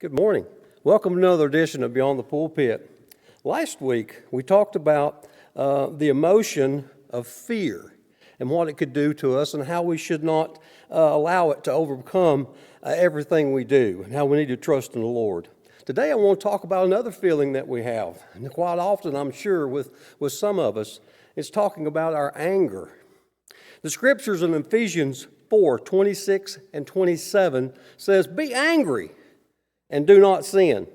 Good morning. Welcome to another edition of Beyond the Pulpit. Last week, we talked about the emotion of fear and what it could do to us and how we should not allow it to overcome everything we do and how we need to trust in the Lord. Today, I want to talk about another feeling that we have. And quite often, I'm sure, with some of us, it's talking about our anger. The scriptures in Ephesians 4:26 and 27 says, "Be angry and do not sin.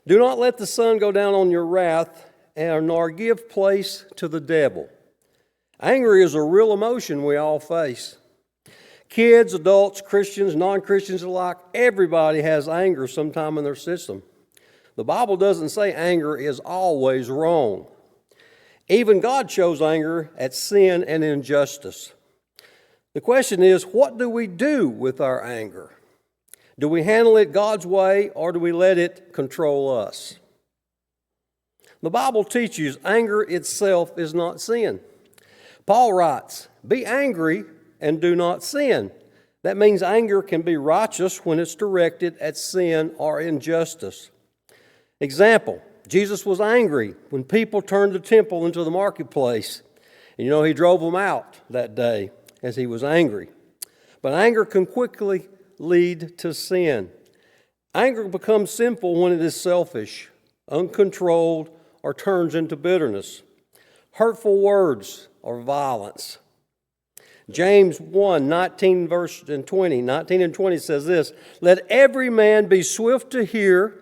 Do not let the sun go down on your wrath, and nor give place to the devil." Anger is a real emotion we all face. Kids, adults, Christians, non-Christians alike, everybody has anger sometime in their system. The Bible doesn't say anger is always wrong. Even God shows anger at sin and injustice. The question is, what do we do with our anger? Do we handle it God's way, or do we let it control us? The Bible teaches anger itself is not sin. Paul writes, "Be angry and do not sin." That means anger can be righteous when it's directed at sin or injustice. Example, Jesus was angry when people turned the temple into the marketplace. And he drove them out that day as he was angry. But anger can quickly lead to sin. Anger becomes sinful when it is selfish, uncontrolled, or turns into bitterness, hurtful words, or violence. James 1:19 and 20 says this, "Let every man be swift to hear,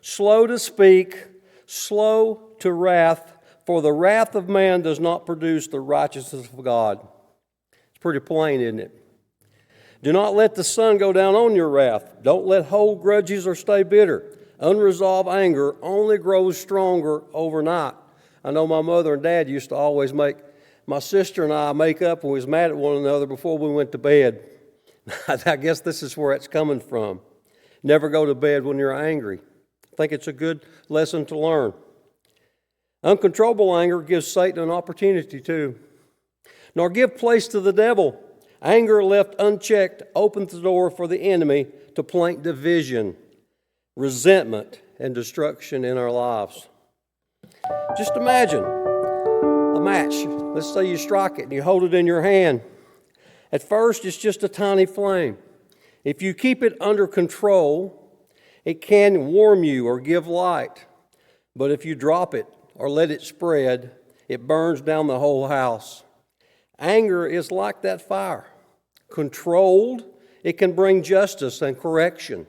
slow to speak, slow to wrath, for the wrath of man does not produce the righteousness of God." It's pretty plain, isn't it? Do not let the sun go down on your wrath. Don't let hold grudges or stay bitter. Unresolved anger only grows stronger overnight. I know my mother and dad used to always make my sister and I make up when we was mad at one another before we went to bed. I guess this is where it's coming from. Never go to bed when you're angry. I think it's a good lesson to learn. Uncontrollable anger gives Satan an opportunity too. Nor give place to the devil. Anger left unchecked opens the door for the enemy to plant division, resentment, and destruction in our lives. Just imagine a match. Let's say you strike it and you hold it in your hand. At first, it's just a tiny flame. If you keep it under control, it can warm you or give light. But if you drop it or let it spread, it burns down the whole house. Anger is like that fire. Controlled, it can bring justice and correction.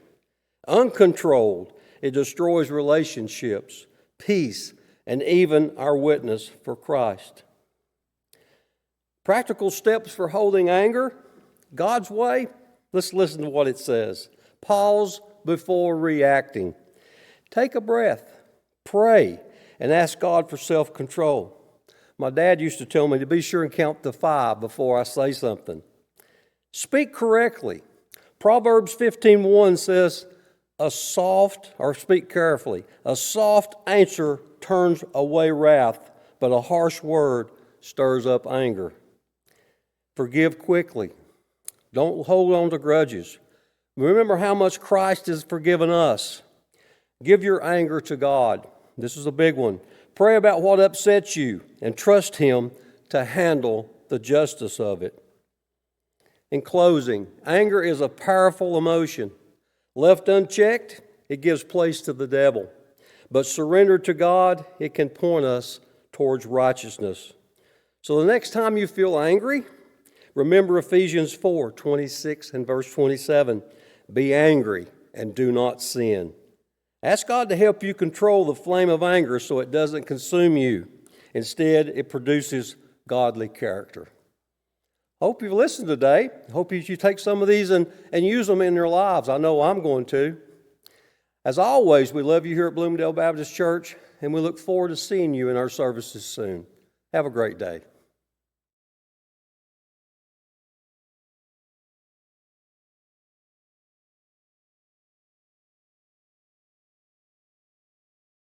Uncontrolled, it destroys relationships, peace, and even our witness for Christ. Practical steps for holding anger God's way. Let's listen to what it says. Pause before reacting. Take a breath. Pray and ask God for self-control. My dad used to tell me to be sure and count to 5 before I say something. Speak correctly. Proverbs 15:1 says, speak carefully. A soft answer turns away wrath, but a harsh word stirs up anger. Forgive quickly. Don't hold on to grudges. Remember how much Christ has forgiven us. Give your anger to God. This is a big one. Pray about what upsets you and trust Him to handle the justice of it. In closing, anger is a powerful emotion. Left unchecked, it gives place to the devil. But surrendered to God, it can point us towards righteousness. So the next time you feel angry, remember Ephesians 4:26 and verse 27. Be angry and do not sin. Ask God to help you control the flame of anger so it doesn't consume you. Instead, it produces godly character. Hope you've listened today. Hope you take some of these and use them in your lives. I know I'm going to. As always, we love you here at Bloomingdale Baptist Church, and we look forward to seeing you in our services soon. Have a great day.